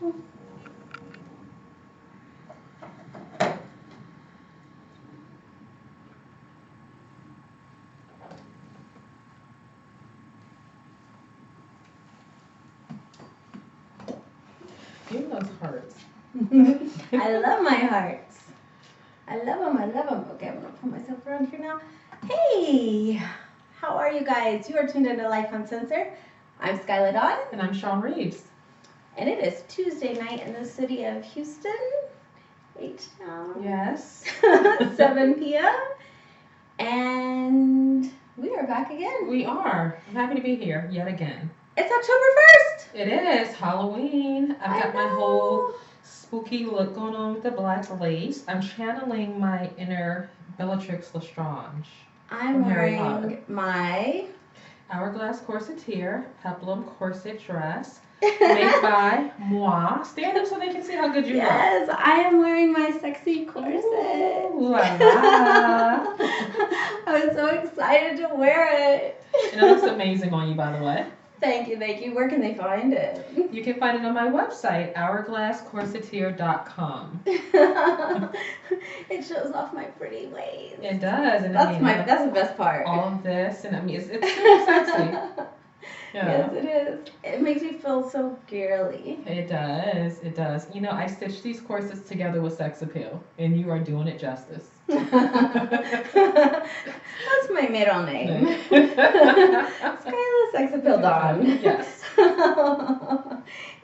Even those hearts. I love my hearts. I love them. I love them. Okay, I'm going to put myself around here now. Hey, how are you guys? You are tuned into Lyfe Uncensored. I'm Skylar Dawn. And I'm Sean Reeves. And it is Tuesday night in the city of Houston. H-Town. Yes. 7 p.m. And we are back again. We are. I'm happy to be here yet again. It's October 1st. It is Halloween. I've got my whole spooky look going on with the black lace. I'm channeling my inner Bellatrix Lestrange. I'm wearing my hourglass corsettiere, peplum corset dress, made by moi. Stand up so they can see how good you look. Yes, I am wearing my sexy corset. Ooh, la la. I'm so excited to wear it. And it looks amazing on you, by the way. Thank you, thank you. Where can they find it? You can find it on my website, hourglasscorsettiere.com. It shows off my pretty waist. It does. And That's the best part. All of this, and I mean, it's super sexy. Yeah. Yes, it is. It makes me feel so girly. It does. It does. You know, I stitched these corsets together with sex appeal, and you are doing it justice. That's my middle name. Skylar Sex Appeal Dawn. Yes.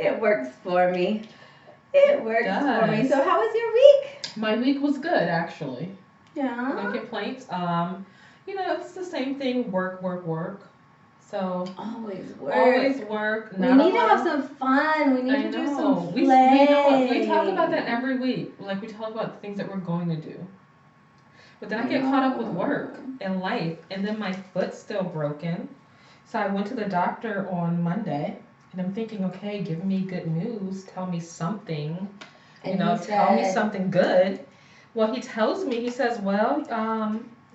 It works for me. It works for me. Does. So how was your week? My week was good, actually. Yeah. No complaints. You know, it's the same thing. Work. So Always work. always work. We need to have some fun. We need to do some play. We know what, we talk about that every week. Like, we talk about the things that we're going to do. But then I get caught up with work and life, and then my foot's still broken. So I went to the doctor on Monday, and I'm thinking, okay, give me good news. Tell me something. And tell me something good. Well, he tells me, he says, well,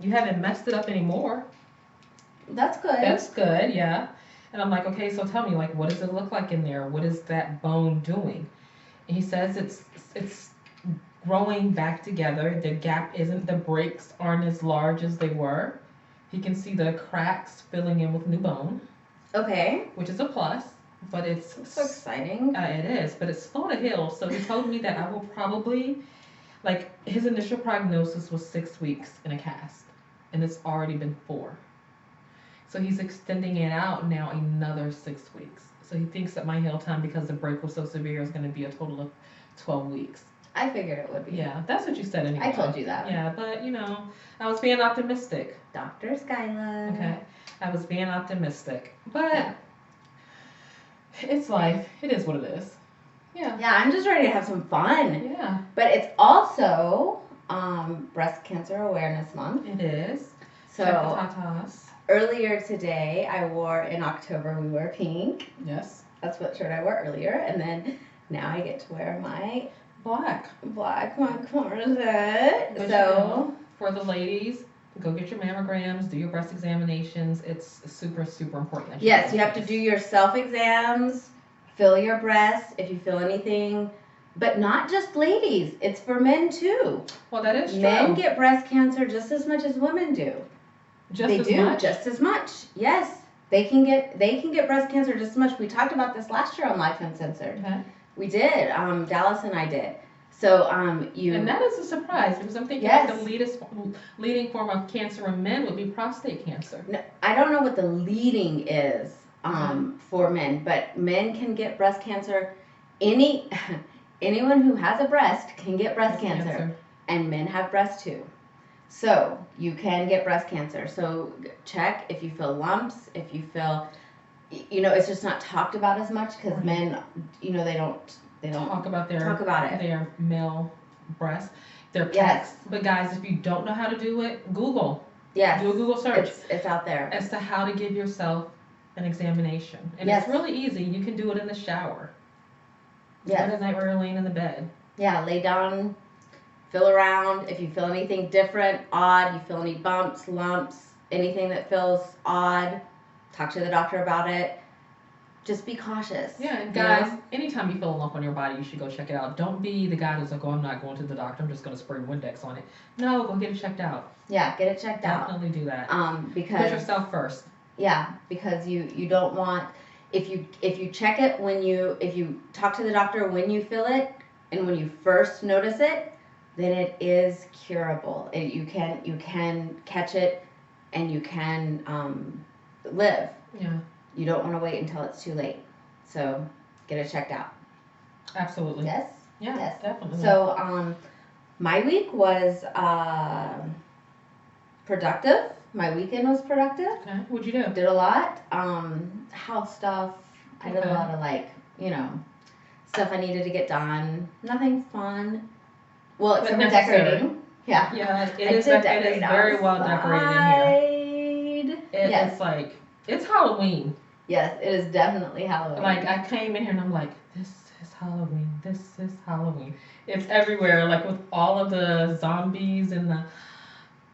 you haven't messed it up anymore. That's good. That's good, yeah. And I'm like, okay, so tell me, like, what does it look like in there? What is that bone doing? And he says it's growing back together. The gap the breaks aren't as large as they were. He can see the cracks filling in with new bone. Okay. Which is a plus, but it's so exciting. It is, but it's slow to heal. So he told me that I will probably, like, his initial prognosis was 6 weeks in a cast, and it's already been 4. So he's extending it out now another 6 weeks. So he thinks that my heal time, because the break was so severe, is going to be a total of 12 weeks. I figured it would be. Yeah, that's what you said anyway. I told you that. Yeah, but, you know, I was being optimistic. Dr. Skylar. Okay. I was being optimistic. But it's life. It is what it is. Yeah. Yeah, I'm just ready to have some fun. Yeah. But it's also Breast Cancer Awareness Month. It is. So earlier today, in October, we wore pink. Yes. That's what shirt I wore earlier. And then now I get to wear my black my corset. But so, you know, for the ladies, go get your mammograms, do your breast examinations. It's super, super important. Yes, you have to do your self-exams, feel your breasts if you feel anything. But not just ladies. It's for men, too. Well, that is true. Men get breast cancer just as much as women do. Just as much. Yes. They can get breast cancer just as much. We talked about this last year on Lyfe Uncensored. Okay. We did. Dallas and I did. So And that is a surprise, because I'm thinking the leading form of cancer in men would be prostate cancer. No, I don't know what the leading is for men, but men can get breast cancer. Anyone who has a breast can get breast cancer, and men have breasts too. So you can get breast cancer. So check if you feel lumps, if you feel, it's just not talked about as much because men, they don't talk about their male breasts, their pecs. Yes. But guys, if you don't know how to do it, Google. Yes. Do a Google search. It's out there. As to how to give yourself an examination. And it's really easy. You can do it in the shower. Yes. At night where you're laying in the bed. Yeah, lay down, feel around. If you feel anything different, odd, you feel any bumps, lumps, anything that feels odd, talk to the doctor about it. just be cautious. Yeah, and guys, anytime you feel a lump on your body, you should go check it out. Don't be the guy who's like, oh, I'm not going to the doctor. I'm just going to spray Windex on it. No, go get it checked out. Yeah, get it checked out. Definitely do that. Because put yourself first. Yeah, because you don't want, if you check it if you talk to the doctor when you feel it and when you first notice it, then it is curable. You can catch it and you can live. Yeah. You don't want to wait until it's too late. So get it checked out. Absolutely. Yes? Yeah, yes. Definitely. So my week was productive. My weekend was productive. Okay. What'd you do? Did a lot. House stuff. I did a lot of stuff I needed to get done. Nothing fun. Well, except for decorating. Yeah. Yeah, it is very well decorated in here. It's like, it's Halloween. Yes, it is definitely Halloween. Like, I came in here and I'm like, this is Halloween. This is Halloween. It's everywhere, like with all of the zombies and the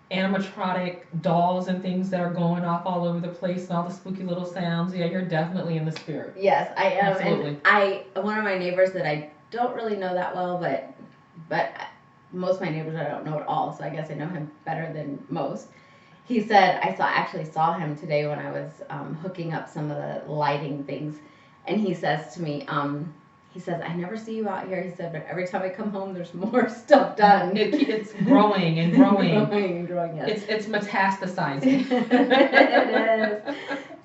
animatronic dolls and things that are going off all over the place and all the spooky little sounds. Yeah, you're definitely in the spirit. Yes, I am. Absolutely. And one of my neighbors that I don't really know that well, but most of my neighbors I don't know at all, so I guess I know him better than most. He said, I actually saw him today when I was hooking up some of the lighting things, and he says to me, he says, I never see you out here. He said, but every time I come home, there's more stuff done. It's growing and growing. growing and growing, yes. It's metastasizing. It is.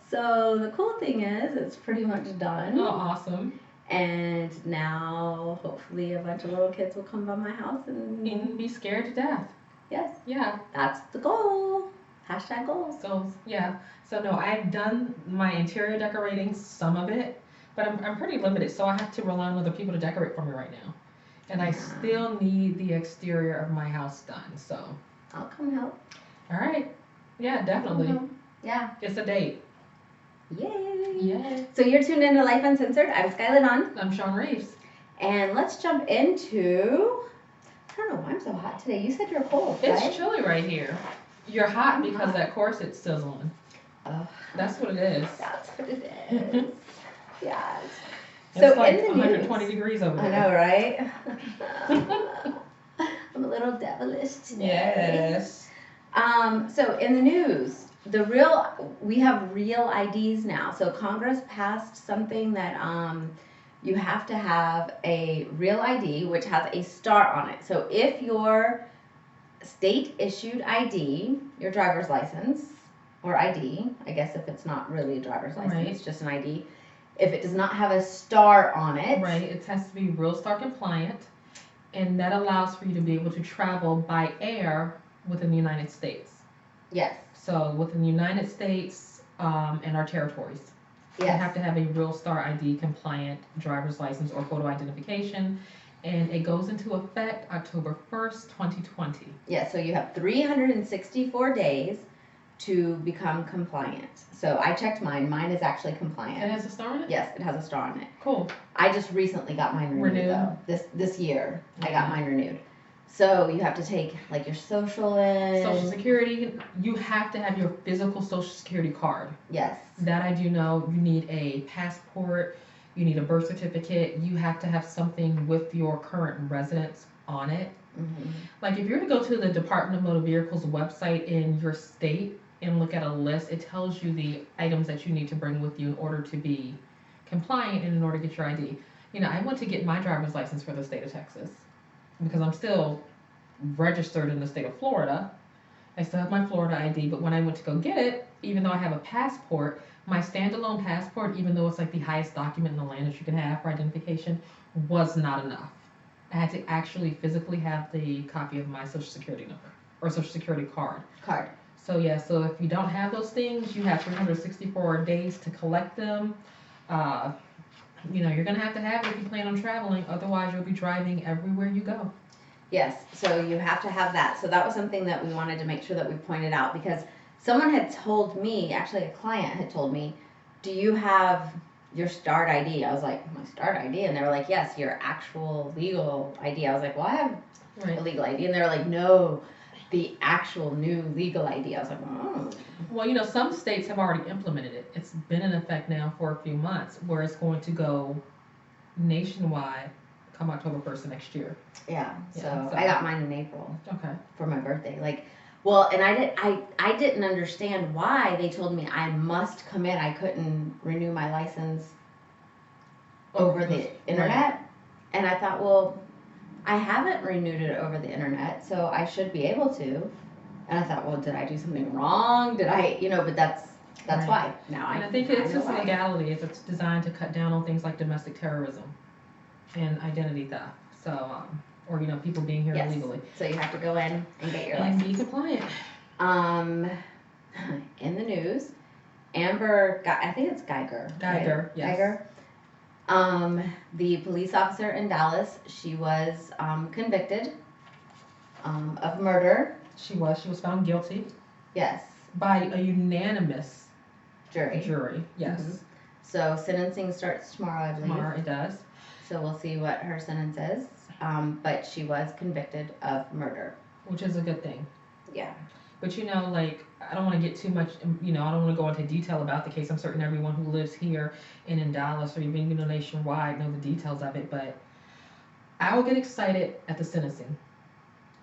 So the cool thing is, it's pretty much done. Oh, awesome. And now, hopefully, a bunch of little kids will come by my house and be scared to death. Yes. Yeah. That's the goal. Hashtag goals. Goals, yeah. So no, I've done my interior decorating, some of it, but I'm pretty limited, so I have to rely on other people to decorate for me right now. And I still need the exterior of my house done, so. I'll come help. All right. Yeah, definitely. Yeah. It's a date. Yay. Yay. So you're tuned into Lyfe Uncensored. I'm Skylar Don. I'm Sean Reeves. And let's jump into, I don't know why I'm so hot today. You said you're cold, right? It's chilly right here. You're hot because that corset's still on. Oh. That's what it is. That's what it is. Yes. It's like 120 degrees over there. I know, right? I'm a little devilish today. Yes. So in the news, we have real IDs now. So Congress passed something that you have to have a real ID, which has a star on it. So if your state issued ID, your driver's license, or ID, I guess if it's not really a driver's license, right. It's just an ID. If it does not have a star on it. Right, it has to be Real Star compliant, and that allows for you to be able to travel by air within the United States. Yes. So within the United States and our territories. Yes. You have to have a Real Star ID compliant driver's license or photo identification, and it goes into effect October 1st, 2020. Yeah, so you have 364 days to become compliant. So I checked mine. Mine is actually compliant. It has a star on it? Yes, it has a star on it. Cool. I just recently got mine renewed. Though. This year, I got mine renewed. So you have to take like your social in. Social Security. You have to have your physical Social Security card. Yes. That I do know. You need a passport. You need a birth certificate. You have to have something with your current residence on it. Mm-hmm. Like if you're to go to the Department of Motor Vehicles website in your state and look at a list, it tells you the items that you need to bring with you in order to be compliant and in order to get your ID. You know, I went to get my driver's license for the state of Texas because I'm still registered in the state of Florida. I still have my Florida ID, but when I went to go get it, even though I have a passport, my standalone passport, even though it's like the highest document in the land that you can have for identification, was not enough. I had to actually physically have the copy of my Social Security number or Social Security card. So yeah, so if you don't have those things, you have 364 days to collect them. You know, you're gonna have it if you plan on traveling. Otherwise, you'll be driving everywhere you go. Yes, so you have to have that. So that was something that we wanted to make sure that we pointed out because someone had told me, actually a client had told me, do you have your START ID? I was like, my START ID? And they were like, yes, your actual legal ID. I was like, well, I have a legal ID. And they were like, no, the actual new legal ID. I was like, oh. Well, some states have already implemented it. It's been in effect now for a few months, where it's going to go nationwide come October 1st next year. Yeah, so I got mine in April. Okay. For my birthday. And I didn't understand why they told me I must come in. I couldn't renew my license over the internet. Right. And I thought, well, I haven't renewed it over the internet, so I should be able to. And I thought, well, did I do something wrong? Did I, but that's right. Why. Now I think it's just legality. It's designed to cut down on things like domestic terrorism and identity theft. So, or people being here illegally. So you have to go in and get your license. And be compliant. In the news, Amber, I think it's Geiger. Geiger, right? yes. Geiger. The police officer in Dallas, she was convicted of murder. She was found guilty. Yes. By a unanimous jury. Yes. Mm-hmm. So sentencing starts tomorrow, I believe. Tomorrow it does. So we'll see what her sentence is. But she was convicted of murder. Which is a good thing. Yeah. But I don't want to get too much, I don't want to go into detail about the case. I'm certain everyone who lives here and in Dallas or even nationwide know the details of it. But I will get excited at the sentencing.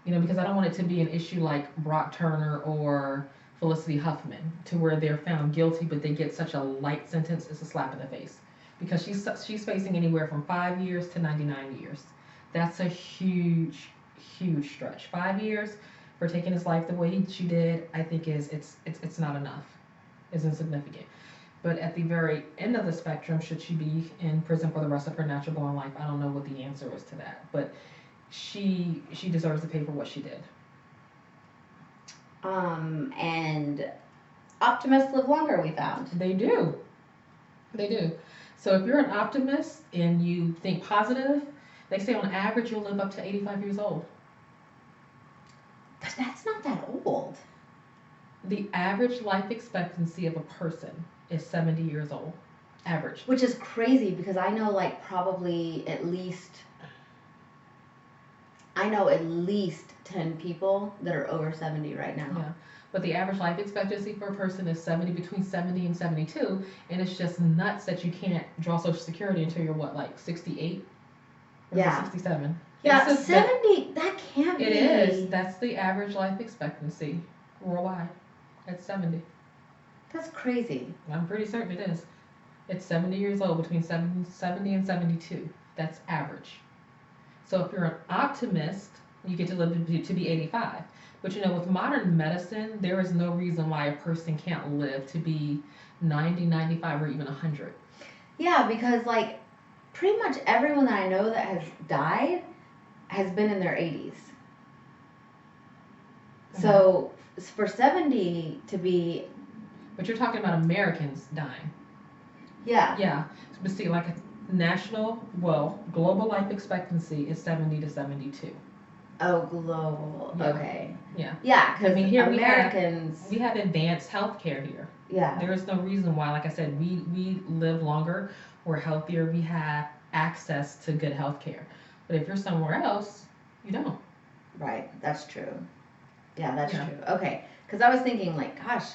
Because I don't want it to be an issue like Brock Turner or Felicity Huffman, to where they're found guilty but they get such a light sentence. It's a slap in the face. Because she's facing anywhere from 5 years to 99 years. That's a huge, huge stretch. 5 years for taking his life the way she did, I think it's not enough. It's insignificant. But at the very end of the spectrum, should she be in prison for the rest of her natural born life? I don't know what the answer is to that. But she deserves to pay for what she did. And optimists live longer, we found. They do. So if you're an optimist and you think positive, they say on average you'll live up to 85 years old. But that's not that old. The average life expectancy of a person is 70 years old. Average. Which is crazy because I know probably at least 10 people that are over 70 right now. Yeah. But the average life expectancy for a person is between 70 and 72, and it's just nuts that you can't draw Social Security until you're 68? Yeah. 67. Yeah, 70, that can't be. It is. That's the average life expectancy worldwide. At 70. That's crazy. I'm pretty certain it is. It's 70 years old, between 70 and 72. That's average. So if you're an optimist, you get to live to be 85. But with modern medicine, there is no reason why a person can't live to be 90, 95, or even 100. Yeah, because pretty much everyone that I know that has died has been in their 80s. Mm-hmm. So for 70 to be... But you're talking about Americans dying. Yeah. Yeah. But see, global life expectancy is 70 to 72. Oh, global. Yeah. Okay. Yeah. Yeah, because here Americans... We have advanced healthcare here. Yeah. There is no reason why, like I said, we live longer, we're healthier, we have access to good healthcare. But if you're somewhere else, you don't. Right. That's true. Yeah, that's true. Okay. Because I was thinking, gosh,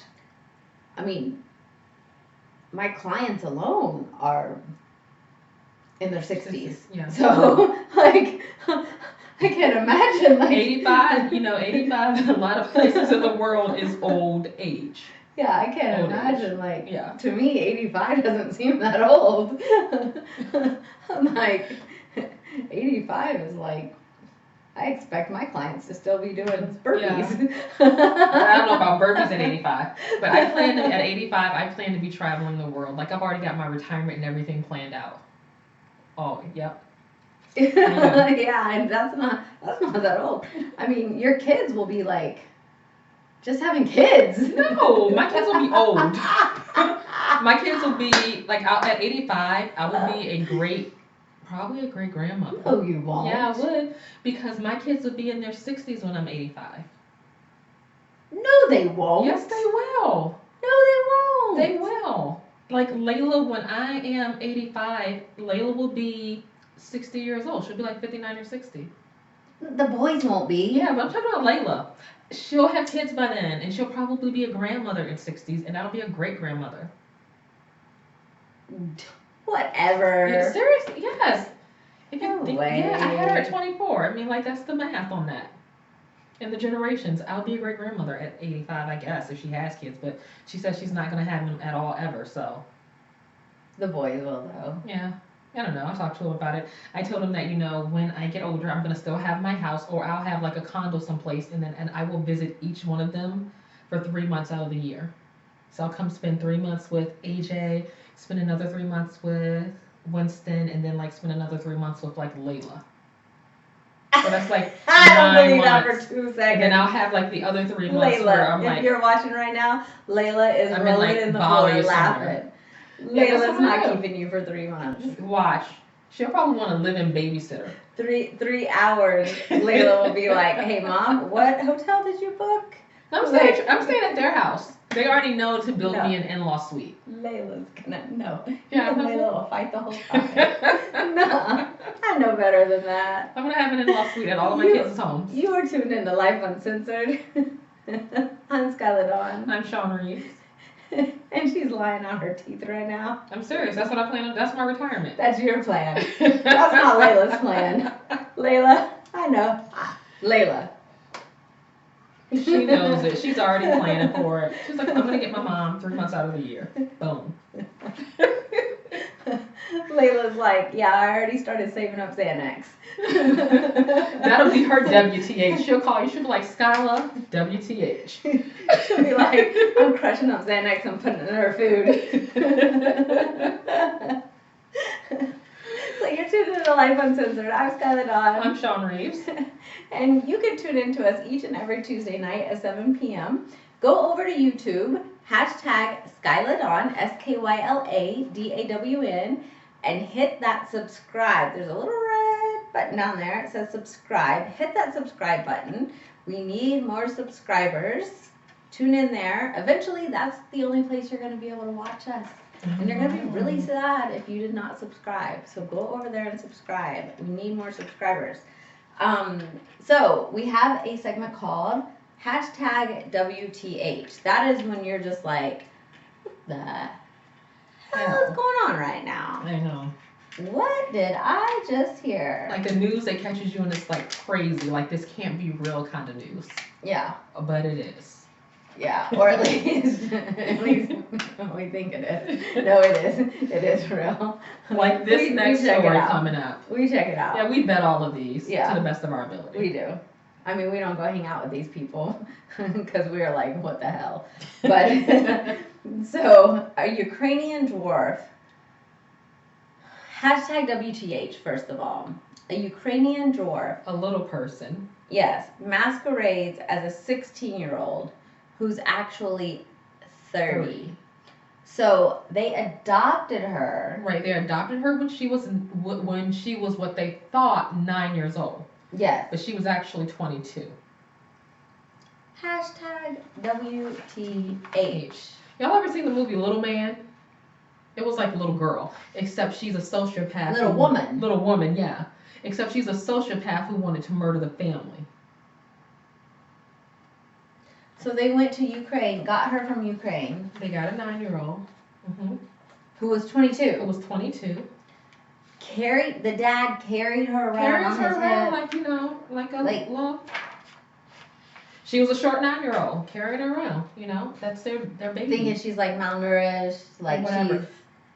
my clients alone are in their 60s. Yeah. So, I can't imagine 85, 85 in a lot of places in the world is old age. Yeah, I can't imagine to me 85 doesn't seem that old. I'm 85 is I expect my clients to still be doing burpees. Yeah. I don't know about burpees at 85, but at 85 I plan to be traveling the world. I've already got my retirement and everything planned out. Oh, yep. Yeah, and that's not that old. Your kids will be just having kids. No, my kids will be old. My kids will be at 85. I will be probably a great grandmother. No, you won't. Yeah, I would, because my kids will be in their 60s when I'm 85. No, they won't. Yes, they will. No, they won't. They will. Layla, when I am 85, Layla will be 60 years old. She'll be 59 or 60. The boys won't be. Yeah, but I'm talking about Layla. She'll have kids by then, and she'll probably be a grandmother in 60s, and that'll be a great grandmother. Whatever. Yeah, seriously, yes. If you No think, way. yeah, I had her at 24. I mean, like, that's the math on that. In the generations, I'll be a great grandmother at 85, I guess, if she has kids. But she says she's not going to have them at all ever. So The boys will though. yeah, I don't know. I talked to him about it. I told him that when I get older, I'm going to still have my house, or I'll have like a condo someplace, and I will visit each one of them for 3 months out of the year. So I'll come spend 3 months with AJ, spend another 3 months with Winston, and then like spend another 3 months with like Layla. So that's like I don't 9 believe that months. for 2 seconds. And then I'll have like the other 3 months where I'm Layla, like, if you're watching right now, Layla is I'm in, rolling like, in the Bali floor or laughing. somewhere. Layla's that's what not I do. keeping you for 3 months. Watch. She'll probably want to live in babysitter. 3 hours, Layla will be like, "Hey, Mom, what hotel did you book?" I'm staying at their house. They already know to build No. me an in-law suite. Layla's gonna no. Yeah, And Layla will fight the whole time. No, I know better than that. I'm gonna have an in-law suite at all of my kids' homes. You are tuned into Life Uncensored. I'm Skylar Dawn. I'm Sean Reeves. And she's lying on her teeth right now. I'm serious. That's what I plan on. That's my retirement. That's your plan. That's not Layla's plan. Layla, I know. Layla. She knows it. She's already planning for it. She's like, I'm gonna get my mom 3 months out of the year. Boom. Layla's like, yeah, I already started saving up Xanax. That'll be her WTH. She'll call you. She'll be like, Skyla, WTH. She'll be like, I'm crushing up Xanax and putting it in her food. So you're tuned into Life Uncensored. I'm Skylar Dawn. I'm Sean Reeves. And you can tune in to us each and every Tuesday night at 7 p.m. Go over to YouTube, hashtag Skyladon, SKYLADAWN, and hit that subscribe. There's a little red button down there. It says subscribe. Hit that subscribe button. We need more subscribers. Tune in there. Eventually, that's the only place you're going to be able to watch us. And you're going to be really sad if you did not subscribe. So go over there and subscribe. We need more subscribers. So we have a segment called hashtag WTH. That is when you're just like, what the hell is going on right now? I know. What did I just hear? Like the news that catches you and it's like crazy. Like this can't be real kind of news. Yeah. But it is. Yeah, or at least we think it is. No, it is. It is real. Like this next story coming up. We check it out. Yeah, we bet all of these to the best of our ability. We do. I mean, we don't go hang out with these people because we're like, what the hell? But so a Ukrainian dwarf. Hashtag WTH, first of all. A Ukrainian dwarf. A little person. Yes, masquerades as a 16-year-old who's actually 30. So they adopted her. Right, they adopted her when she was what they thought 9 years old. Yes. But she was actually 22. Hashtag WTH. Y'all ever seen the movie Little Man? It was like Little Girl, except she's a sociopath. Little Woman. Little Woman, yeah. Except she's a sociopath who wanted to murder the family. So they went to Ukraine, got her from Ukraine. They got a 9-year-old. Mm-hmm. Who was 22. Who was 22. The dad carried her around on his hip. Like a little. She was a short 9-year-old. Carried her around, That's their baby. Thinking she's like malnourished, like whatever.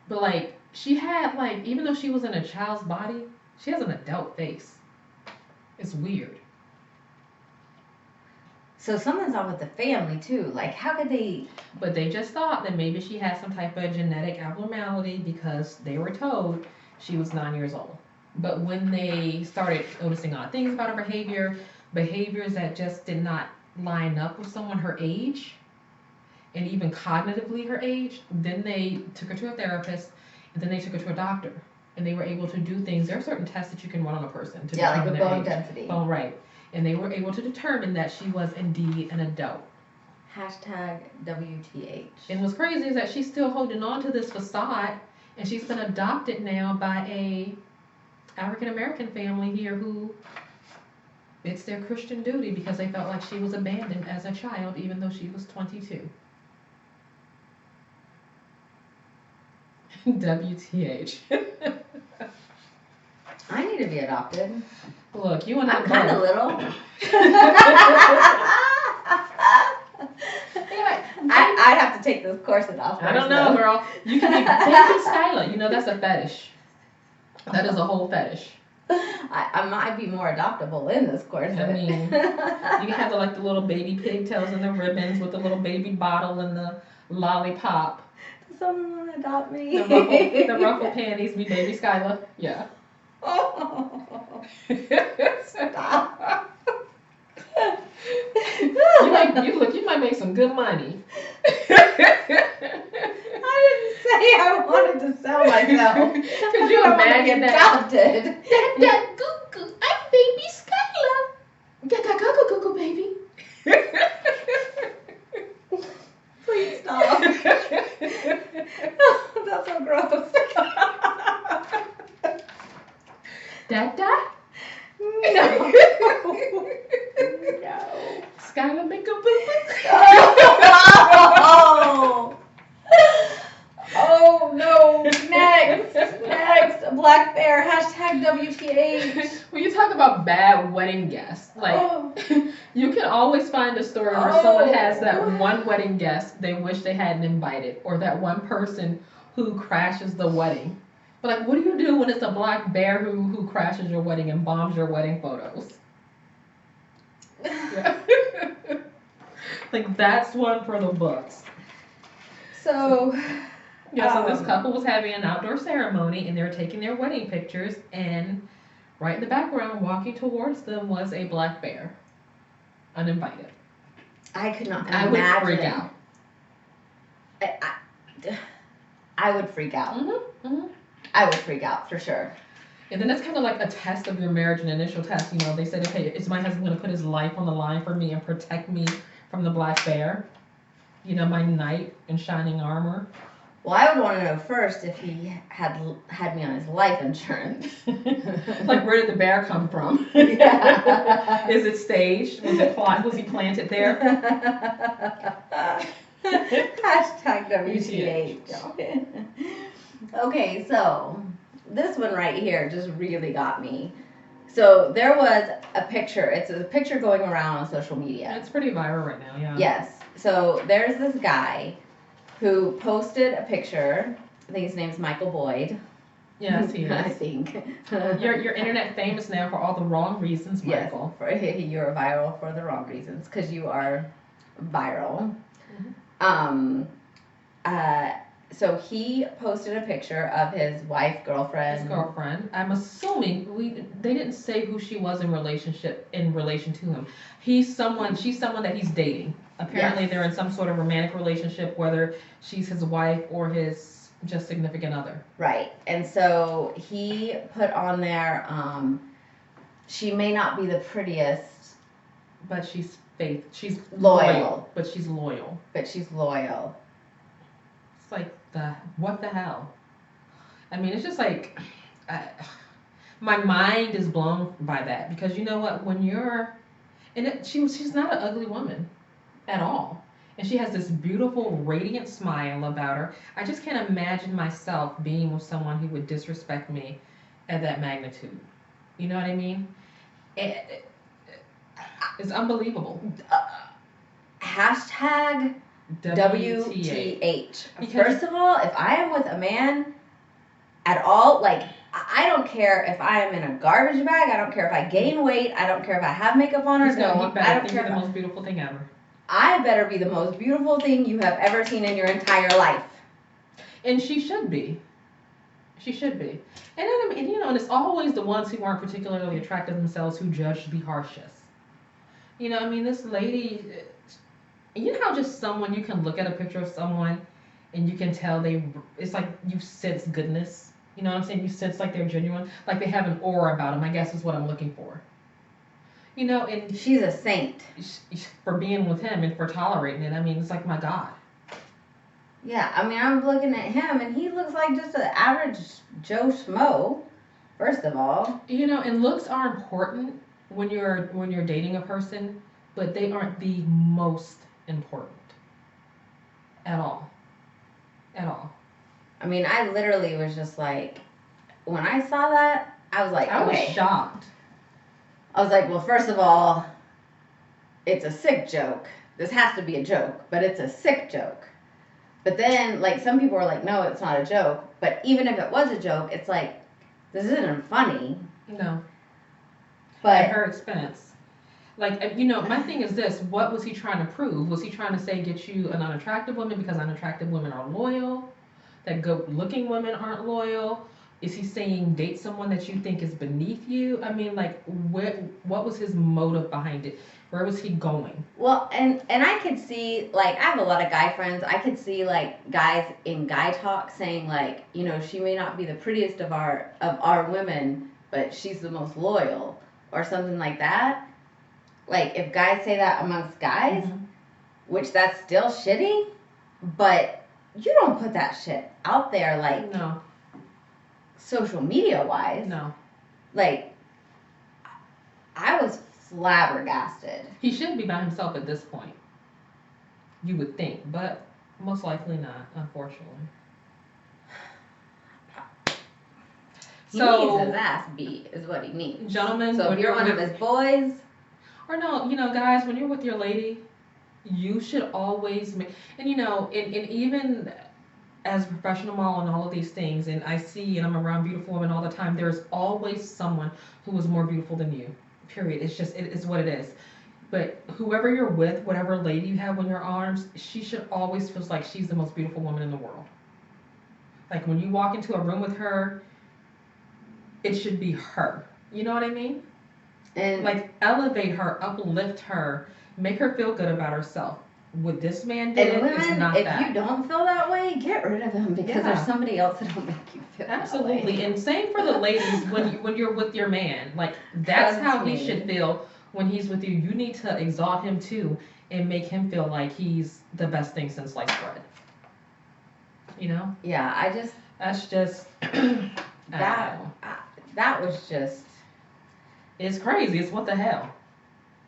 But like, she had even though she was in a child's body, she has an adult face. It's weird. So something's wrong with the family too. Like, how could they? But they just thought that maybe she had some type of genetic abnormality because they were told she was 9 years old. But when they started noticing odd things about her behaviors that just did not line up with someone her age, and even cognitively her age, then they took her to a therapist, and then they took her to a doctor, and they were able to do things. There are certain tests that you can run on a person to determine like the their bone age. density. Bone, right. And they were able to determine that she was indeed an adult. Hashtag WTH. And what's crazy is that she's still holding on to this facade, and she's been adopted now by a African American family here who It's their Christian duty because they felt like she was abandoned as a child, even though she was 22. WTH. I need to be adopted. Look, you and I'm kind of little. I'd have to take this corset off. I don't know, girl. You can be baby Skylar. You know that's a fetish. That is a whole fetish. I might be more adoptable in this corset. I mean, you can have the little baby pigtails and the ribbons with the little baby bottle and the lollipop. Does someone want to adopt me? The ruffle panties be baby Skylar. Yeah. Stop. You might make some good money. I didn't say I wanted to sell myself. Could you imagine that? Adopted. That goo goo. I'm baby Skylar. Goo goo baby. Please stop. That's so gross. Dada? No. No. Skylar make a boo boo. Oh no. Next. Black bear. Hashtag WTH. When you talk about bad wedding guests, you can always find a story where someone has that one wedding guest they wish they hadn't invited, or that one person who crashes the wedding. But what do you do when it's a black bear who crashes your wedding and bombs your wedding photos? Yeah. That's one for the books. So so this couple was having an outdoor ceremony and they were taking their wedding pictures, and right in the background, walking towards them, was a black bear, uninvited. I could not imagine. I would freak out. I would freak out. Mm-hmm. Mm-hmm. I would freak out for sure. And then that's kind of like a test of your marriage, an initial test. They said, okay, is my husband going to put his life on the line for me and protect me from the black bear? My knight in shining armor. Well, I would want to know first if he had me on his life insurance. Where did the bear come from? Yeah. Is it staged? Was he planted there? Hashtag WTH. Okay, so this one right here just really got me. So there was a picture. It's a picture going around on social media. It's pretty viral right now, yeah. Yes. So there's this guy who posted a picture. I think his name's Michael Boyd. Yes, he is. I think. You're internet famous now for all the wrong reasons, Michael. Yes, you're viral for the wrong reasons because you are viral. Mm-hmm. So he posted a picture of his wife, girlfriend. His girlfriend. I'm assuming they didn't say who she was in relation to him. She's someone that he's dating. Apparently they're in some sort of romantic relationship, whether she's his wife or his just significant other. Right. And so he put on there, she may not be the prettiest, but she's she's loyal. But she's loyal. It's like what the hell? I mean, it's just my mind is blown by that, because you know what, when you're she's not an ugly woman at all, and she has this beautiful radiant smile about her. I just can't imagine myself being with someone who would disrespect me at that magnitude. You know what I mean? It's unbelievable. Hashtag WTH. First of all, if I am with a man at all, I don't care if I am in a garbage bag. I don't care if I gain weight. I don't care if I have makeup on or don't. I don't care. The most beautiful thing ever. I better be the most beautiful thing you have ever seen in your entire life. And she should be. She should be. And I mean, and it's always the ones who aren't particularly attractive themselves who judge the harshest. This lady, you know how just someone, you can look at a picture of someone and you can tell it's like you sense goodness. You know what I'm saying? You sense they're genuine, they have an aura about them, I guess is what I'm looking for. And she's a saint. For being with him and for tolerating it. I mean, it's my God. Yeah, I'm looking at him and he looks like just an average Joe Schmo, first of all. And looks are important, when you're dating a person, but they aren't the most important at all, at all. I mean, I literally was just like, when I saw that, I was like, I was okay. shocked. I was like, well, first of all, it's a sick joke. This has to be a joke, but it's a sick joke. But then, like, some people were like, no, it's not a joke. But even if it was a joke, it's like, this isn't funny. No. But At her expense. Like, my thing is this: what was he trying to prove? Was he trying to say get you an unattractive woman because unattractive women are loyal? That good-looking women aren't loyal? Is he saying date someone that you think is beneath you? I mean, like, what was his motive behind it? Where was he going? Well, and I could see, like, I have a lot of guy friends. I could see, like, guys in guy talk saying, like, she may not be the prettiest of our women, but she's the most loyal, or something like that. Like, if guys say that amongst guys, Mm-hmm. which that's still shitty, but you don't put that shit out there, like, No. social media wise. No. Like, I was flabbergasted. He should be by himself at this point. You would think, but most likely not, unfortunately. He needs his ass beat, is what he needs. Gentlemen, so if you're one of his boys, or no, guys, when you're with your lady, you should always make, and even as a professional model and all of these things, and I see and I'm around beautiful women all the time, there's always someone who is more beautiful than you. Period. It's just, it is what it is. But whoever you're with, whatever lady you have in your arms, she should always feel like she's the most beautiful woman in the world. Like, when you walk into a room with her, it should be her. You know what I mean? and Like, elevate her, uplift her, make her feel good about herself. What this man did, and women, it's not if that. you don't feel that way, get rid of him, because there's somebody else that'll make you feel Absolutely. that way. And same for the ladies when you're with your man. Like, that's how he should feel when he's with you. You need to exalt him too and make him feel like he's the best thing since sliced bread. Yeah, that's just that was just, it's crazy. It's what the hell.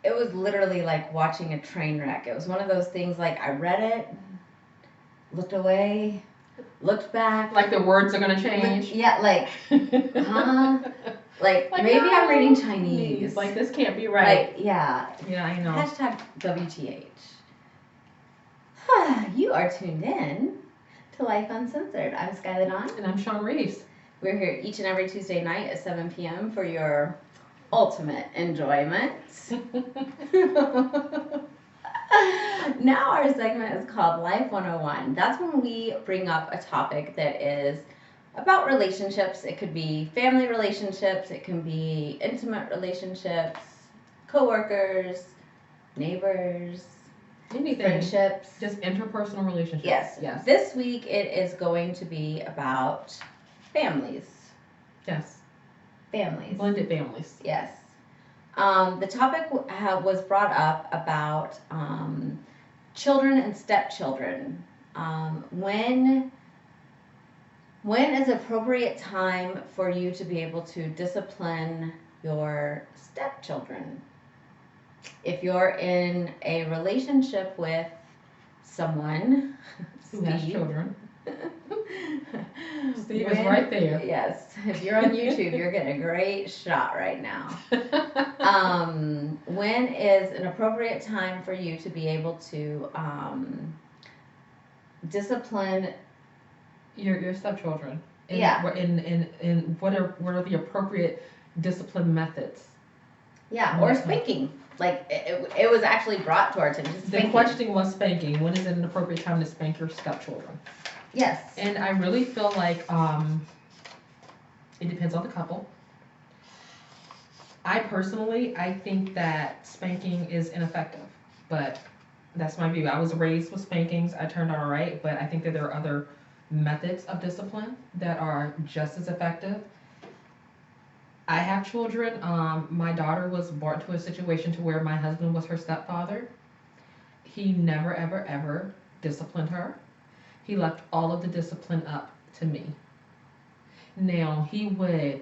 it was literally like watching a train wreck. It was one of those things, like, I read it, looked away, looked back. Like, the words are gonna change. Yeah, like, huh? Like maybe no, I'm reading Chinese. Like, this can't be right. Like, yeah. Yeah, I know. Hashtag WTH. You are tuned in to Lyfe Uncensored. I'm Skylar Dawn. And I'm Sean Reeves. We're here each and every Tuesday night at 7 p.m. for your ultimate enjoyment. Now our segment is called Lyfe 101. That's when we bring up a topic that is about relationships. It could be family relationships, it can be intimate relationships, coworkers, neighbors, Anything. friendships. Just interpersonal relationships. Yes. This week it is going to be about families. Yes. Families. Blended families. Yes. The topic was brought up about children and stepchildren. When is appropriate time for you to be able to discipline your stepchildren? If you're in a relationship with someone who has children, Steve is when, right there. Yes, if you're on YouTube, you're getting a great shot right now. When is an appropriate time for you to be able to discipline your stepchildren? Yeah. And what are the appropriate discipline methods? Yeah, or spanking. Like, it was actually brought to our attention. The question was spanking. When is it an appropriate time to spank your stepchildren? Yes. And I really feel like it depends on the couple. I think that spanking is ineffective, but that's my view. I was raised with spankings. I turned out all right, but I think that there are other methods of discipline that are just as effective. I have children. My daughter was brought to a situation to where my husband was her stepfather. He never, ever, ever disciplined her. He left all of the discipline up to me. Now, he would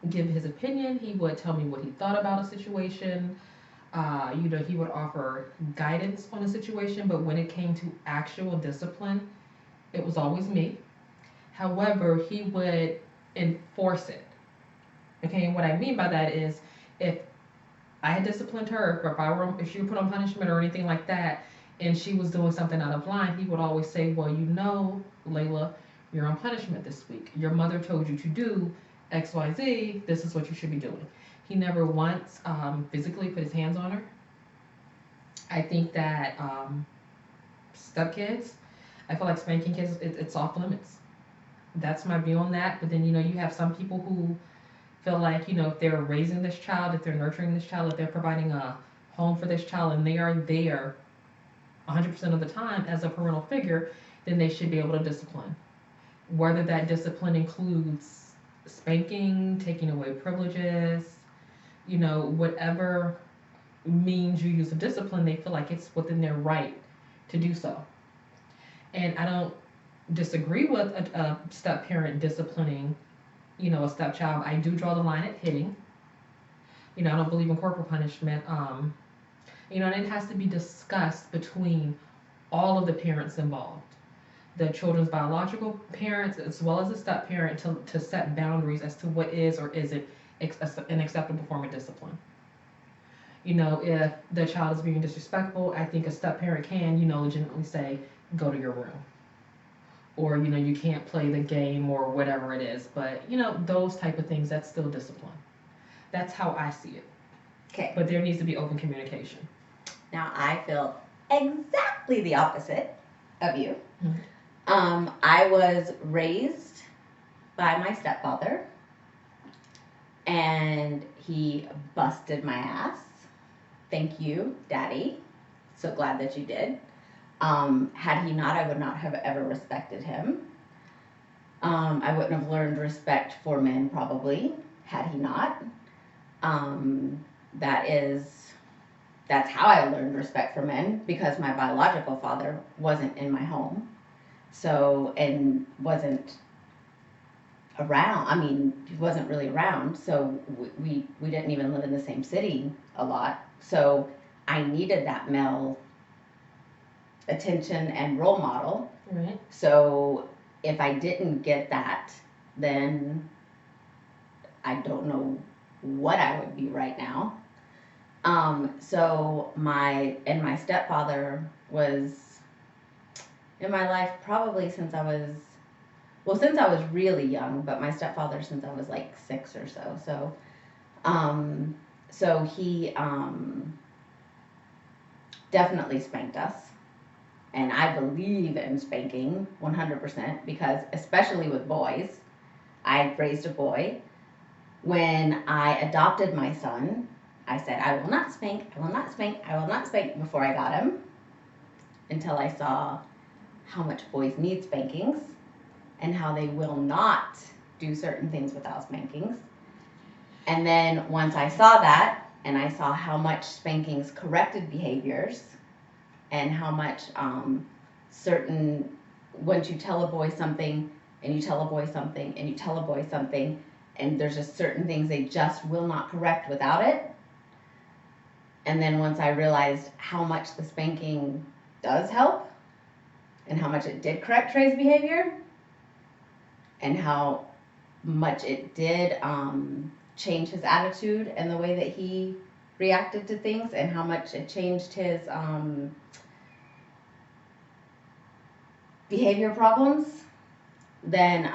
give his opinion. He would tell me what he thought about a situation. He would offer guidance on a situation, but when it came to actual discipline, it was always me. However, he would enforce it. Okay, and what I mean by that is if I had disciplined her, or if she were put on punishment or anything like that, and she was doing something out of line, he would always say, "Well, Layla, you're on punishment this week. Your mother told you to do X, Y, Z. This is what you should be doing." He never once physically put his hands on her. I think that stepkids, I feel like spanking kids, it's off limits. That's my view on that. But then, you have some people who feel like, if they're raising this child, if they're nurturing this child, if they're providing a home for this child, and they are there 100% of the time as a parental figure, then they should be able to discipline. Whether that discipline includes spanking, taking away privileges, whatever means you use of discipline, they feel like it's within their right to do so. And I don't disagree with a step parent disciplining, a stepchild. I do draw the line at hitting. I don't believe in corporal punishment. And it has to be discussed between all of the parents involved, the children's biological parents as well as the step parent, to set boundaries as to what is or isn't an acceptable form of discipline. If the child is being disrespectful, I think a step parent can, legitimately say, "Go to your room." Or, you can't play the game or whatever it is. But, those type of things, that's still discipline. That's how I see it. Okay. But there needs to be open communication. Now, I feel exactly the opposite of you. Mm-hmm. I was raised by my stepfather, and he busted my ass. Thank you, Daddy. So glad that you did. Had he not, I would not have ever respected him. I wouldn't have learned respect for men, probably, had he not. That's how I learned respect for men, because my biological father wasn't in my home. So, and wasn't around. I mean, he wasn't really around. So we didn't even live in the same city a lot. So I needed that male attention and role model. Right. So if I didn't get that, then I don't know what I would be right now. So my stepfather was in my life probably since I was really young, but my stepfather since I was like 6 or so. So he definitely spanked us. And I believe in spanking 100%, because especially with boys, I raised a boy. When I adopted my son, I said, "I will not spank, I will not spank, I will not spank," before I got him, until I saw how much boys need spankings and how they will not do certain things without spankings. And then once I saw that, and I saw how much spankings corrected behaviors, and how much once you tell a boy something, and you tell a boy something, and you tell a boy something, and there's just certain things they just will not correct without it. And then once I realized how much the spanking does help, and how much it did correct Trey's behavior, and how much it did change his attitude and the way that he reacted to things, and how much it changed his behavior problems, then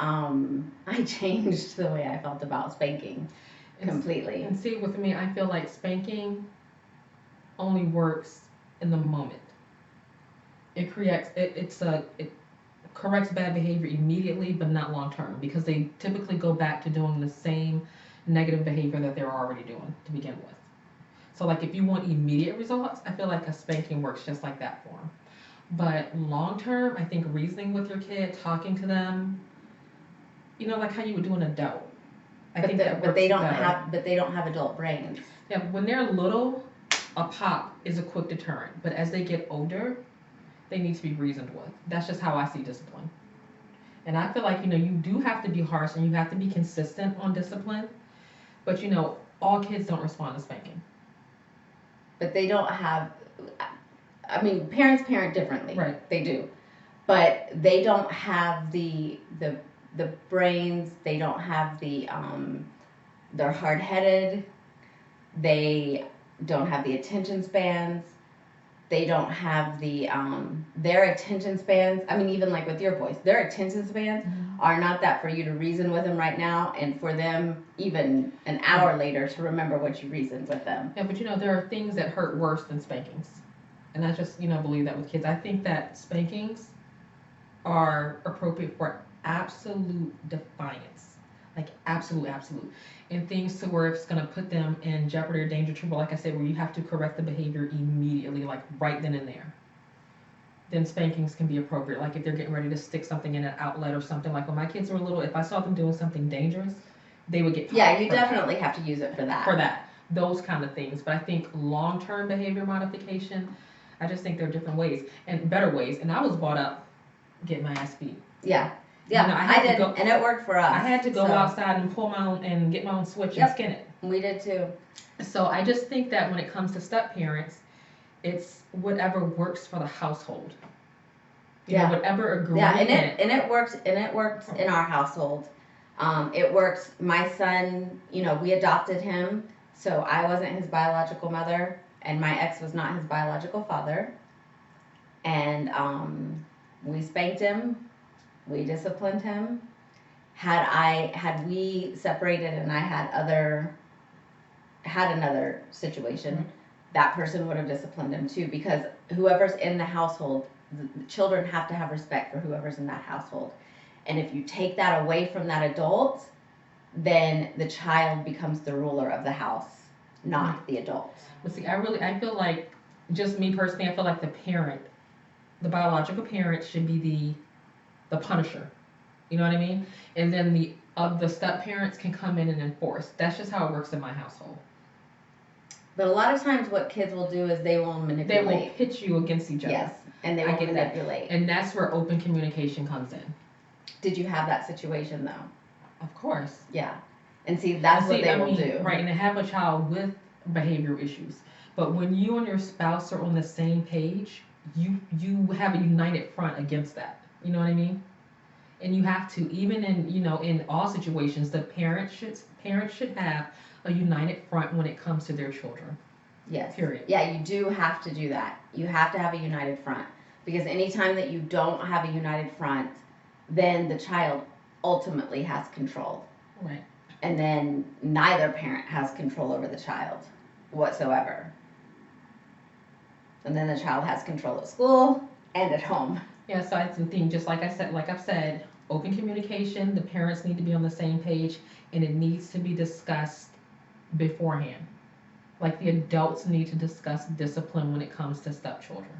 I changed the way I felt about spanking completely. And see, with me, I feel like spanking only works in the moment. It corrects bad behavior immediately, but not long term, because they typically go back to doing the same negative behavior that they're already doing to begin with. So, like, if you want immediate results, I feel like a spanking works just like that for them. But long term, I think reasoning with your kid, talking to them, like how you would do an adult. But they don't have adult brains. Yeah, when they're little, a pop is a quick deterrent. But as they get older, they need to be reasoned with. That's just how I see discipline. And I feel like, you do have to be harsh and you have to be consistent on discipline. But you know, all kids don't respond to spanking. But they don't have, I mean, parents parent differently. Right. They do. But they don't have the brains, they don't have they're hard headed, they don't have the attention spans, they don't have their attention spans. I mean, even like with your boys, their attention spans are not that for you to reason with them right now, and for them even an hour later to remember what you reasoned with them. Yeah, but you know, there are things that hurt worse than spankings. And I just, you know, believe that with kids. I think that spankings are appropriate for absolute defiance. Like absolute. And things to where it's gonna put them in jeopardy or danger trouble, like I said, where you have to correct the behavior immediately, like right then and there. Then spankings can be appropriate. Like if they're getting ready to stick something in an outlet or something. Like when my kids were little, if I saw them doing something dangerous, they would get popped. Yeah, you definitely have to use it for that. For that. Those kind of things. But I think long-term behavior modification, I just think there are different ways and better ways. And I was brought up getting my ass beat. Yeah. Yeah, you know, I did, and it worked for us. I had to go outside and pull my own and get my own switch and skin it. We did too. So I just think that when it comes to step parents, it's whatever works for the household. You know, whatever agreement. Yeah, and it worked in our household. It worked. My son, you know, we adopted him, so I wasn't his biological mother, and my ex was not his biological father. And we spanked him. We disciplined him. Had we separated and I had another situation, that person would have disciplined him too, because whoever's in the household, the children have to have respect for whoever's in that household. And if you take that away from that adult, then the child becomes the ruler of the house, not the adult. But see, I feel like, just me personally, I feel like the biological parent should be the punisher. You know what I mean? And then the step parents can come in and enforce. That's just how it works in my household. But a lot of times what kids will do is they will manipulate. They will pit you against each other. Yes, and they will manipulate. And that's where open communication comes in. Did you have that situation though? Of course. Yeah. And see, that's what they will do. Right, and they have a child with behavioral issues. But when you and your spouse are on the same page, you have a united front against that. You know what I mean? And you have to, even in all situations, the parents should have a united front when it comes to their children. Yes. Period. Yeah, you do have to do that. You have to have a united front. Because anytime that you don't have a united front, then the child ultimately has control. Right. And then neither parent has control over the child whatsoever. And then the child has control at school and at home. Yeah, so I think, just like I've said, open communication, the parents need to be on the same page, and it needs to be discussed beforehand. Like the adults need to discuss discipline when it comes to stepchildren,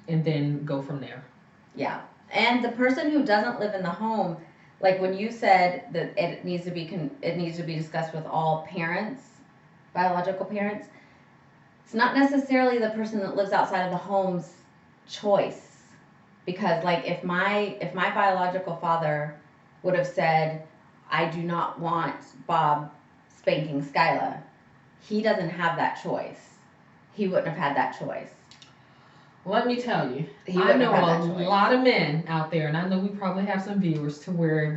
and then go from there. Yeah, and the person who doesn't live in the home, like when you said that it needs to be discussed with all parents, biological parents. It's not necessarily the person that lives outside of the home's choice. Because like if my biological father would have said, I do not want Bob spanking Skyla, he doesn't have that choice. He wouldn't have had that choice. Let me tell you, I know a lot of men out there, and I know we probably have some viewers to where,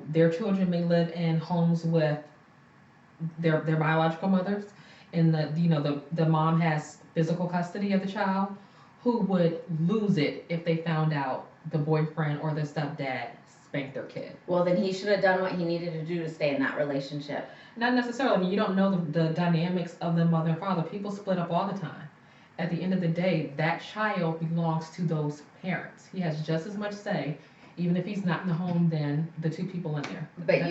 their children may live in homes with their biological mothers, and the mom has physical custody of the child, who would lose it if they found out the boyfriend or the stepdad spanked their kid. Well, then he should have done what he needed to do to stay in that relationship. Not necessarily. I mean, you don't know the dynamics of the mother and father. People split up all the time. At the end of the day, that child belongs to those parents. He has just as much say, even if he's not in the home, than the two people in there. But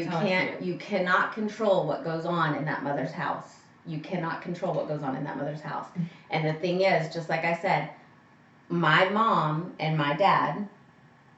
you cannot control what goes on in that mother's house. You cannot control what goes on in that mother's house. And the thing is, just like I said, my mom and my dad,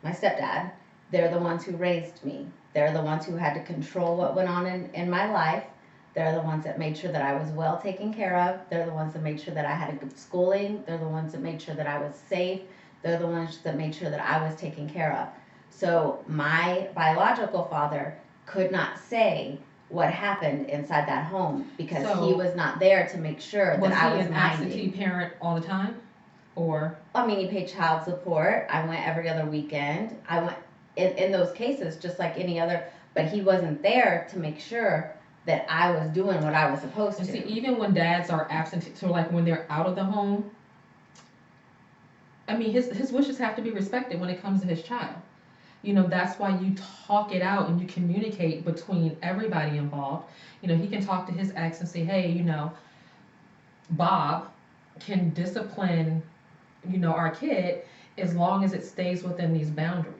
my stepdad, they're the ones who raised me. They're the ones who had to control what went on in my life. They're the ones that made sure that I was well taken care of. They're the ones that made sure that I had a good schooling. They're the ones that made sure that I was safe. They're the ones that made sure that I was taken care of. So my biological father could not say, what happened inside that home because So, he was not there to make sure that I Was was he an minding. absentee parent all the time? Or I mean, he paid child support. I went every other weekend. I went in those cases just like any other, but he wasn't there to make sure that I was doing what I was supposed and to. see, even when dads are absentee, so like when they're out of the home, I mean, his wishes have to be respected when it comes to his child. You know, that's why you talk it out and you communicate between everybody involved. You know, he can talk to his ex and say, hey, you know, Bob can discipline, you know, our kid as long as it stays within these boundaries.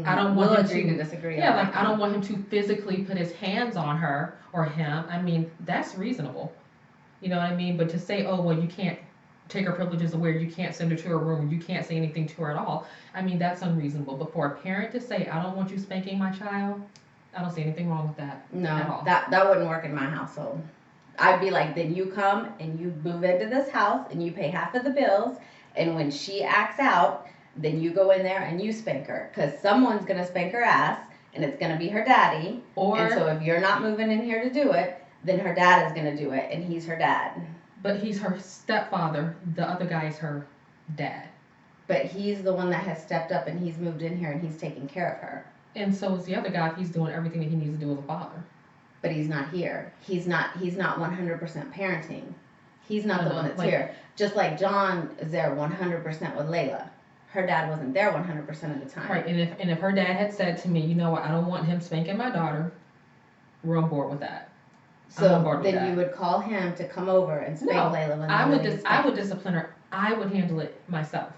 I don't want We'll him agree to disagree. yeah, on like that I don't one. want him to physically put his hands on her or him. I mean, that's reasonable. You know what I mean? But to say, oh, well, you can't take her privileges away, you can't send her to her room, you can't say anything to her at all. I mean, that's unreasonable. But for a parent to say, I don't want you spanking my child, I don't see anything wrong with that at No, all. that wouldn't work in my household. I'd be like, then you come and you move into this house and you pay half of the bills, and when she acts out, then you go in there and you spank her, because someone's gonna spank her ass, and it's gonna be her daddy. And so Or, if you're not moving in here to do it, then her dad is gonna do it, and he's her dad. but he's her stepfather, the other guy is her dad. But he's the one that has stepped up and he's moved in here and he's taking care of her. And so is the other guy, he's doing everything that he needs to do as a father. But he's not here. He's not 100% parenting. He's not the one that's here. Just like John is there 100% with Layla. Her dad wasn't there 100% of the time. Right, and if her dad had said to me, you know what, I don't want him spanking my daughter, we're on board with that. So then you would call him to come over and spank Layla when I I would discipline her. I would handle it myself.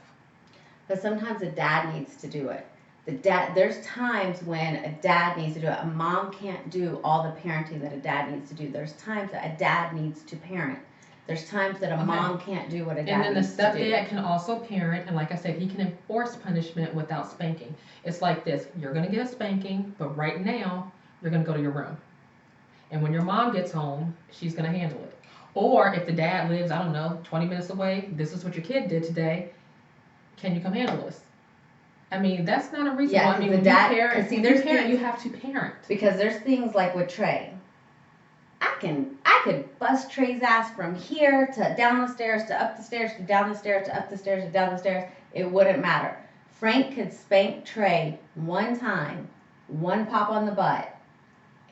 But sometimes a dad needs to do it. There's times when a dad needs to do it. A mom can't do all the parenting that a dad needs to do. There's times that a dad needs to parent. There's times that a mom can't do what a dad needs to do. And then the stepdad can also parent, and like I said, he can enforce punishment without spanking. It's like this: you're gonna get a spanking, but right now you're gonna go to your room. And when your mom gets home, she's gonna handle it. Or if the dad lives, I don't know, 20 minutes away, this is what your kid did today. Can you come handle this? I mean, that's not a reason. Yeah, I mean, when you parent, you have to parent. Because there's things like with Trey. I could bust Trey's ass from here to down the stairs to up the stairs to down the stairs to up the stairs to down the stairs. It wouldn't matter. Frank could spank Trey one time, one pop on the butt,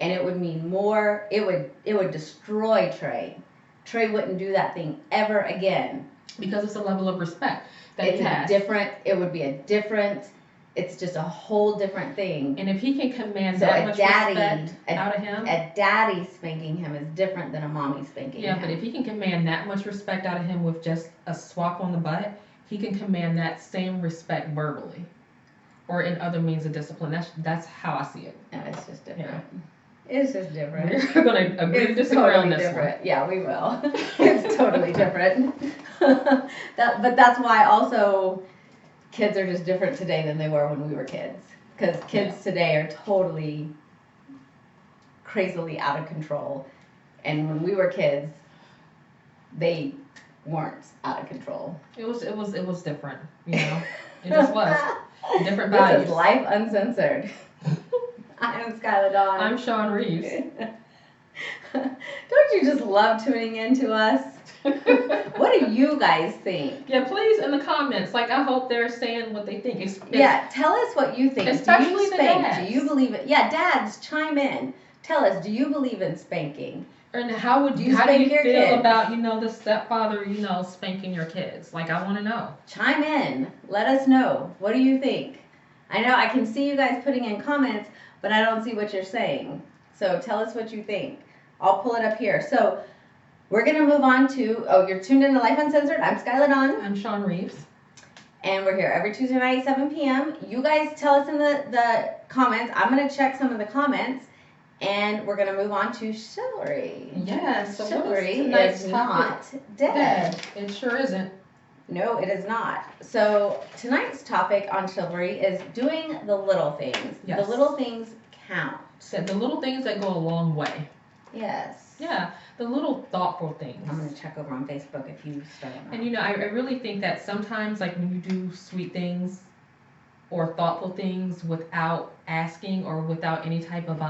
and it would mean more. It would destroy Trey. Trey wouldn't do that thing ever again. Because it's a level of respect that It's he has. It would be a different. It's just a whole different thing. And if he can command that much respect out of him, a daddy spanking him is different than a mommy spanking him. Yeah, but if he can command that much respect out of him with just a swap on the butt, he can command that same respect verbally, or in other means of discipline. That's how I see it. And it's just different. Yeah. It's just different. We're gonna agree to disagree on this different. one. Yeah, we will. It's totally different. But that's why also kids are just different today than they were when we were kids. Because kids today are totally crazily out of control. And when we were kids, they weren't out of control. It was different, you know. It just was. Different values. This is Lyfe Uncensored. I am Skylar Dawn. I'm Sean Reeves. Don't you just love tuning in to us? What do you guys think? Yeah, please in the comments. Like, I hope they're saying what they think. Yeah, tell us what you think. Especially do you the spank? dads. Do you believe it? Yeah, dads, chime in. Tell us, do you believe in spanking? And how do you feel about, you know, the stepfather, you know, spanking your kids? Like, I want to know. Chime in. Let us know. What do you think? I know I can see you guys putting in comments, but I don't see what you're saying. So tell us what you think. I'll pull it up here. So we're going to move on to, you're tuned in to Lyfe Uncensored. I'm Skylar Dawn. I'm Sean Reeves. And we're here every Tuesday night, 7 p.m. You guys tell us in the comments. I'm going to check some of the comments. And we're going to move on to chivalry. Yes. So chivalry is not dead. It sure isn't. No, it is not. So tonight's topic on chivalry is doing the little things. Yes. The little things count. So the little things that go a long way. Yes. Yeah, the little thoughtful things. I'm going to check over on Facebook if you start on that. And you know, I really think that sometimes, like when you do sweet things or thoughtful things without asking or without any type of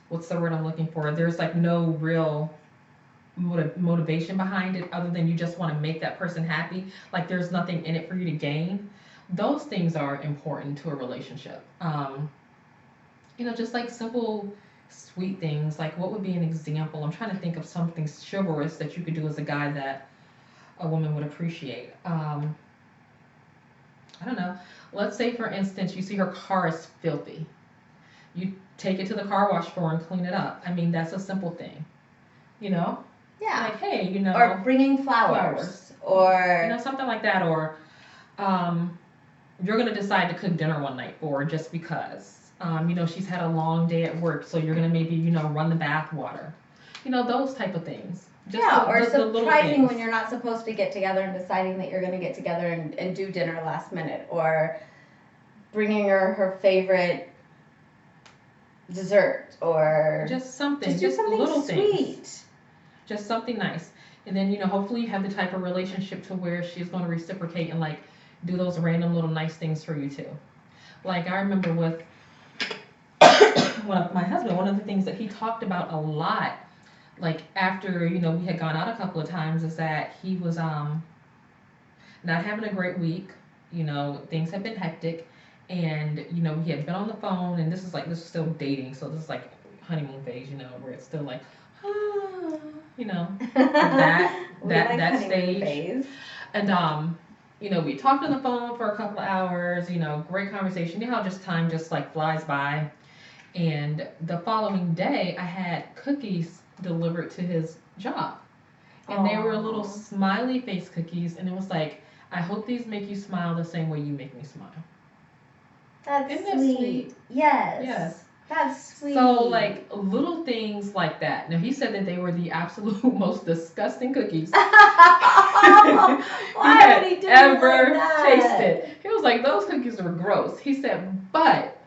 what's the word I'm looking for? There's like no real motivation behind it other than you just want to make that person happy. Like there's nothing in it for you to gain. Those things are important to a relationship. Just like simple, sweet things. Like what would be an example? I'm trying to think of something chivalrous that you could do as a guy that a woman would appreciate. I don't know. Let's say, for instance, you see her car is filthy. You take it to the car wash for her and clean it up. I mean, that's a simple thing. Yeah. Like, hey, Or bringing flowers. Or. Something like that. Or you're going to decide to cook dinner one night for her just because. She's had a long day at work, so you're going to maybe, run the bath water. Those type of things. Or surprising when you're not supposed to get together and deciding that you're going to get together and do dinner last minute. Or bringing her favorite dessert. Or just something. Just do something little sweet. Things. Just something nice. And then, hopefully you have the type of relationship to where she's going to reciprocate and, like, do those random little nice things for you, too. Like, I remember with my husband, one of the things that he talked about a lot, like, after, we had gone out a couple of times, is that he was not having a great week. Things had been hectic. And, he had been on the phone, and this is still dating, so this is, like, honeymoon phase, where it's still, like, that stage. Phase. And, we talked on the phone for a couple of hours, great conversation. How just time just like flies by. And the following day, I had cookies delivered to his job. And They were little smiley face cookies. And it was like, I hope these make you smile the same way you make me smile. Isn't that sweet? Yes. Yes. That's sweet. So, like, little things like that. Now, he said that they were the absolute most disgusting cookies Why would he do ever like that? tasted. He was like, those cookies were gross. He said, but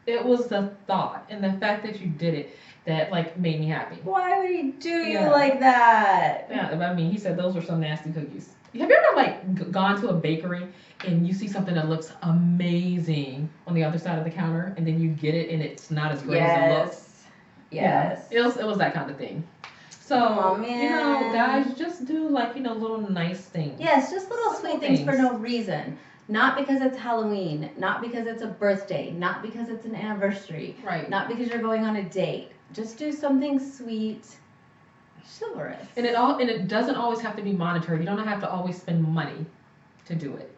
it was the thought and the fact that you did it that, like, made me happy. Why would he do you like that? Yeah, I mean, he said those were some nasty cookies. Have you ever, like, gone to a bakery and you see something that looks amazing on the other side of the counter, and then you get it and it's not as great as it looks? Yes. It was that kind of thing. So, guys, just do, like, little nice things. Yes, just little sweet things for no reason. Not because it's Halloween, not because it's a birthday, not because it's an anniversary. Right. Not because you're going on a date. Just do something sweet, chivalrous. And it doesn't always have to be monetary. You don't have to always spend money to do it.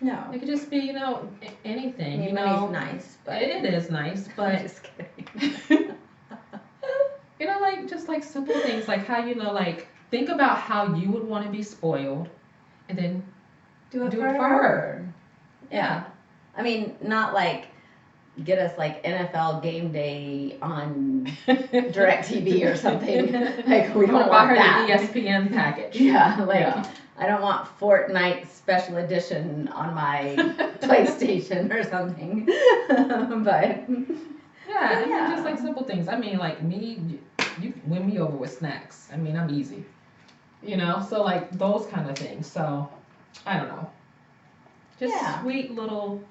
No. It could just be, anything. I mean, money's nice, but it is nice, but I'm just kidding. just like simple things, like how like think about how you would want to be spoiled, and then do it for her. Yeah. I mean, not like get us like NFL game day on DirecTV or something. Like we don't want that. The ESPN package. Yeah, I don't want Fortnite special edition on my PlayStation or something. But I mean, just like simple things. I mean, like me, you win me over with snacks. I mean, I'm easy. So like those kind of things. So I don't know. Just sweet little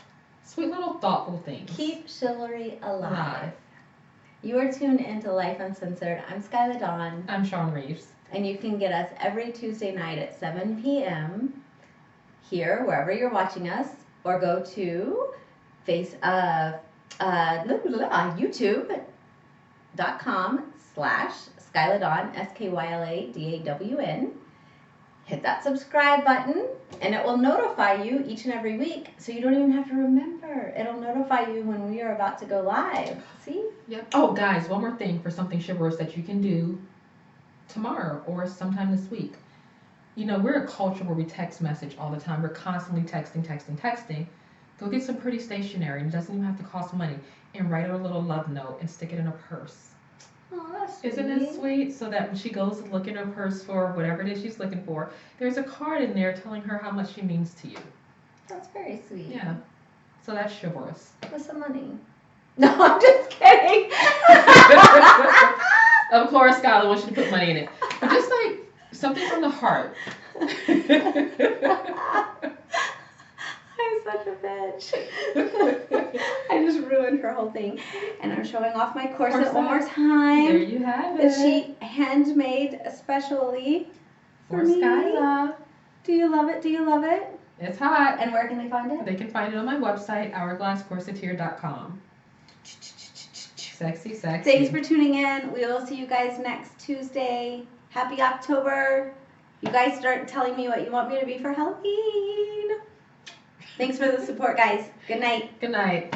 thoughtful things. Keep chivalry alive. You are tuned into Lyfe Uncensored. I'm Skylar Dawn. I'm Sean Reeves. And you can get us every Tuesday night at 7 p.m. here, wherever you're watching us, or go to youtube.com/SkylarDawn, SkylaDawn. Hit that subscribe button, and it will notify you each and every week, so you don't even have to remember. It'll notify you when we are about to go live. See? Yep. Oh, guys, one more thing for something chivalrous that you can do tomorrow or sometime this week. We're a culture where we text message all the time. We're constantly texting. Go get some pretty stationery, and it doesn't even have to cost money, and write her a little love note and stick it in her purse. Oh, that's sweet. Isn't it sweet? So that when she goes to look in her purse for whatever it is she's looking for, there's a card in there telling her how much she means to you. That's very sweet. Yeah. So that's chivalrous. With some money. No, I'm just kidding. Of course, Skylar wants you to put money in it. But just like something from the heart. I'm such a bitch. I just ruined her whole thing. And I'm showing off my corset one more time. There you have it. That she handmade especially for me. Skyla. Do you love it? Do you love it? It's hot. And where can they find it? They can find it on my website, hourglasscorsetier.com. Sexy, sexy. Thanks for tuning in. We will see you guys next Tuesday. Happy October. You guys start telling me what you want me to be for Halloween. Thanks for the support, guys. Good night. Good night.